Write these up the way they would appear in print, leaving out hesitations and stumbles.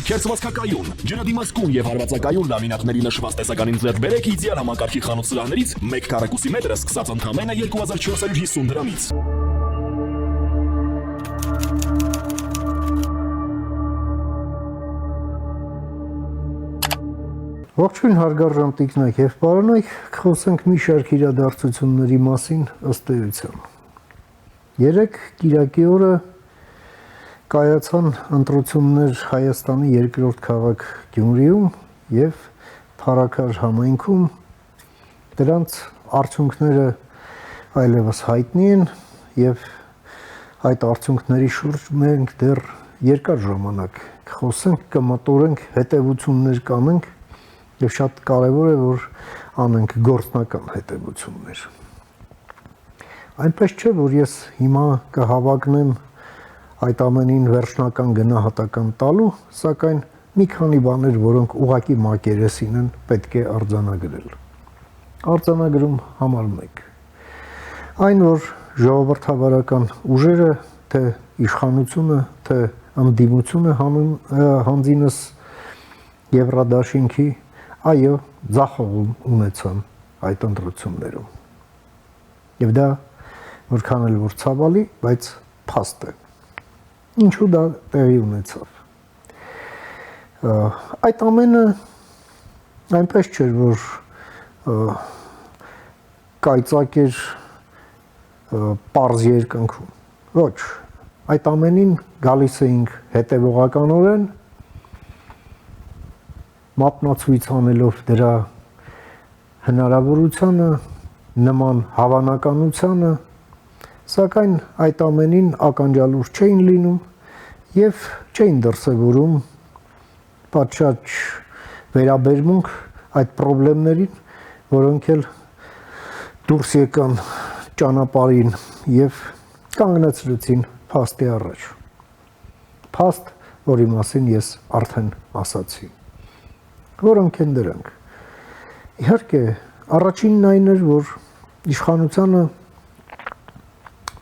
Քերծվածքակայուն, ջրադիմացկուն եւ հարվածակայուն լամինատների նշված տեսականին ձեռք բերեք իդեալ համակարգի խանութ սրահներից 1 քառակուսի մետրը սկսած ընդամենը 2450 դրամից։ Ողջույն հարգարժան տիկնայք եւ պարոնայք, խոսենք մի շարք իրադարձությունների մասին ըստ էության։ Երեկ կիրակի օրը կայացան ընտրություններ Հայաստանի երկրորդ քաղաք Գյումրիում եւ Փարաքար համայնքում, դրանց արդյունքները այլևս հայտնի են եւ այդ արդյունքների շուրջ մենք դեռ երկար ժամանակ կխոսենք, կմտորենք, հետևություններ կանենք եւ շատ կարեւոր է որ անենք գործնական հետևություններ։ Այնպես չէ որ ես հիմա կհավակնեմ այդ ամենին վերջնական գնահատական տալու, սակայն մի քանի բաներ, որոնք ուղղակի մակերեսին են, պետք է արձանագրել։ Արձանագրում համար 1. Այն որ ժողովրդավարական ուժերը, թե իշխանությունը, թե ընդդիմությունը հանձինս Եվրադաշինքի այո, ձախողում ունեցան այդ ընտրություններում։ Եվ դա որքան էլ որ ցավալի, բայց փաստ է։ Ինչու դա տեղի ունեցավ։ Այդ ամենը այնպես չէր, որ կայծակ էր պարզ երկնքում։ Ոչ, այդ ամենին գալիս էինք հետևողականորեն մատնացույց անելով դրա հնարավորությանը, նման հավանականությանը, սակայն այդ ամենին ականջալուր չէին լինում եւ չէին դրսևորում պատշաճ վերաբերմունք այդ խնդիրներին, որոնք էլ դուրս եկան ճանապարհին եւ կանգնեցրեցին փաստի առաջ։ Փաստ, որի մասին ես արդեն ասացի։ Որոնք են դրանք։ Իհարկե, առաջինն այն էր, որ իշխանությանը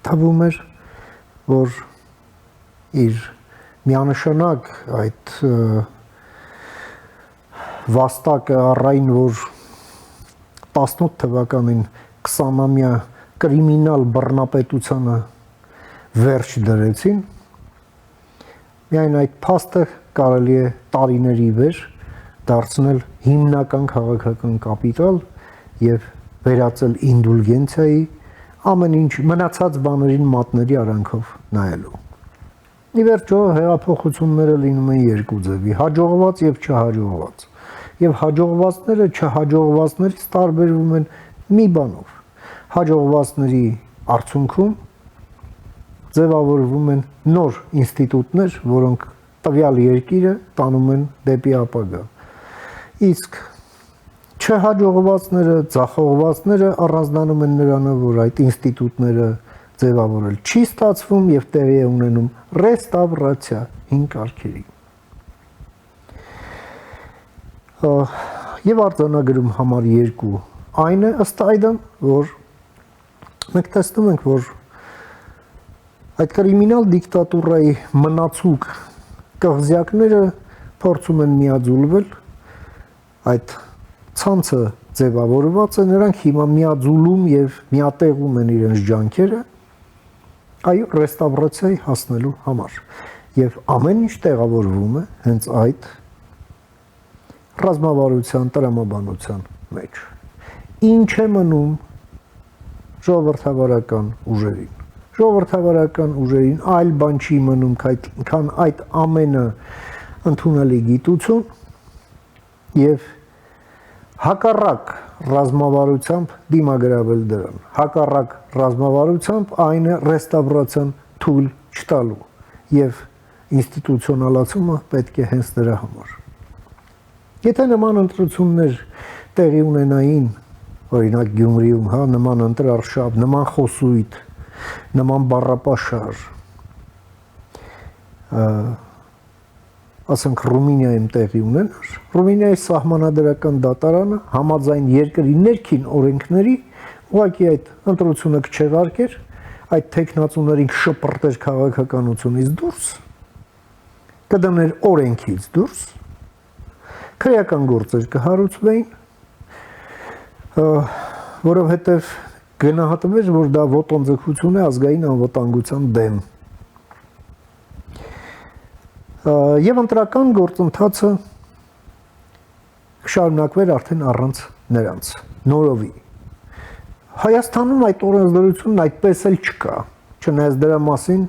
թվում էր, որ իր միանշանակ այդ վաստակը առայն, որ 18 թվականին 20-ամյա կրիմինալ բռնապետությանը վերջ դրեցին, միայն այդ փաստը կարելի է տարիների վեր դարձնել հիմնական քաղաքական կապիտալ եւ վերածել ինդուլգենցիայի ամեն ինչ մնացած բաներին մատների արանքով նայելու։ Ի վերջո հեղափոխությունները լինում են երկու ձևի՝ հաջողված եւ չհաջողված։ Եվ հաջողվածները չհաջողվածներից տարբերվում են մի բանով։ Հաջողվածների արդյունքում ձևավորվում են նոր ինստիտուտներ, որոնք տվյալ երկիրը տանում են դեպի ապագա։ Իսկ չհաջողվածները, ձախողվածները առանձնանում են նրանով, որ այդ ինստիտուտները ձևավորել չի ստացվում եւ տեղի է ունենում ռեստավրացիա հին կարգերի։ Եվ արձանագրում համար 2 այն է ըստ այդմ, որ մենք տեսնում ենք, որ այդ կրիմինալ դիկտատուրայի մնացուկ կղզյակները փորձում են միաձուլվել, այդ ցանցը ձևավորված է, նրանք հիմա միաձուլում եւ միատեղում են իրենց ջանքերը, այո, ռեստավրացիայի հասնելու համար։ Եվ ամեն ինչ տեղավորվում է հենց այդ ռազմավարության, տրամաբանության մեջ։ Ինչ է մնում ժողովրդավարական ուժերին։ Ժողովրդավարական ուժերին այլ բան չի մնում, քան այդ ամենը ընդունելի գիտություն եւ հակառակ ռազմավարությամբ դիմագրավել դրան։ Հակառակ ռազմավարությամբ այն է ռեստավրացիան թույլ չտալու եւ ինստիտուցիոնալացումը պետք է հենց դրա համար։ Եթե նման ընտրություններ տեղի ունենային, օրինակ Գյումրիում, նման ընտրարշավ, նման խոսույթ, նման բառապաշար, ասենք Ռումինիայում տեղի ունենար, Ռումինիայի սահմանադրական դատարանը համաձայն երկրի ներքին օրենքների ուղղակի այդ ընտրությունը կչեղարկեր, այդ տեխնացուներին կշպրտեր քաղաքականությունից դուրս, կդներ օրենքից դուրս, քրեական գործեր կհարուցվեին, որովհետև գնահատվեց, որ դա ոտնձգություն է ազգային անվտանգության դեմ։ Եվ ընտրական գործընթացը շարունակվեր արդեն առանց նրանց, նորովի։ Հայաստանում այդ օրենսդրությունն այդպես էլ չկա, չնայած դրա մասին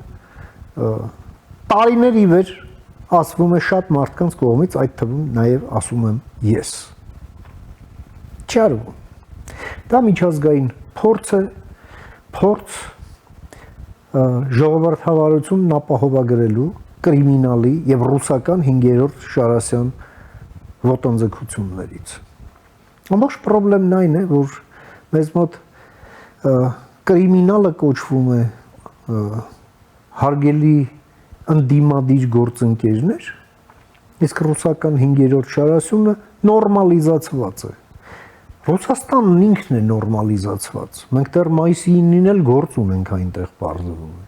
տարիներ ի վեր ասվում է շատ մարդկանց կողմից, այդ թվում նաև ասում եմ ես։ Չարվում։ Դա միջազգային փորձ է, փորձ ժողովրդավարությունն ապահովագրելու կրիմինալի եւ ռուսական 5-րդ Շարասյան ոտնձգություններից։ Ամբողջ խնդրեմն այն է, որ մեզ մոտ կրիմինալը կոչվում է հարգելի ընդդիմադիր գործընկերներ, իսկ ռուսական 5-րդ Շարասյունը նորմալիզացված է։ Ռուսաստանն ինքն է նորմալիզացված։ Մենք դեռ մայիսի 9-ին էլ գործ ունենք այնտեղ բարձրում է։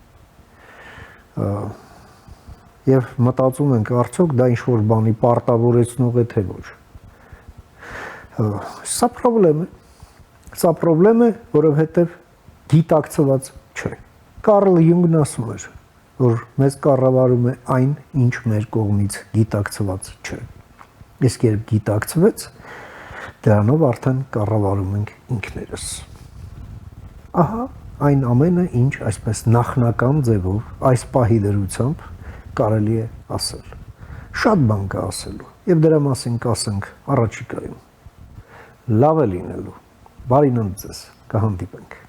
Եվ մտածում ենք, արդյոք դա ինչ-որ բանի պարտավորեցնող է, թե ոչ։ Սա պրոբլեմ է։ Սա պրոբլեմ է, որովհետև գիտակցված չէ։ Կարլ Յունգն ասում էր, որ մեզ կառավարում է այն, ինչ մեր կողմից գիտակցված չէ։ Իսկ երբ գիտակցվեց, դրանով արդեն կառավարում ենք ինքներս։ Ահա այն ամենը, ինչ այսպես նախնական ձևով այս պահի դրությամբ կարելի է ասել։ Շատ բան կա ասելու, եւ դրա մասին կասենք առաջիկայում։ Լավ է լինելու։ Բարին ընդ ձեզ, կհանդիպենք։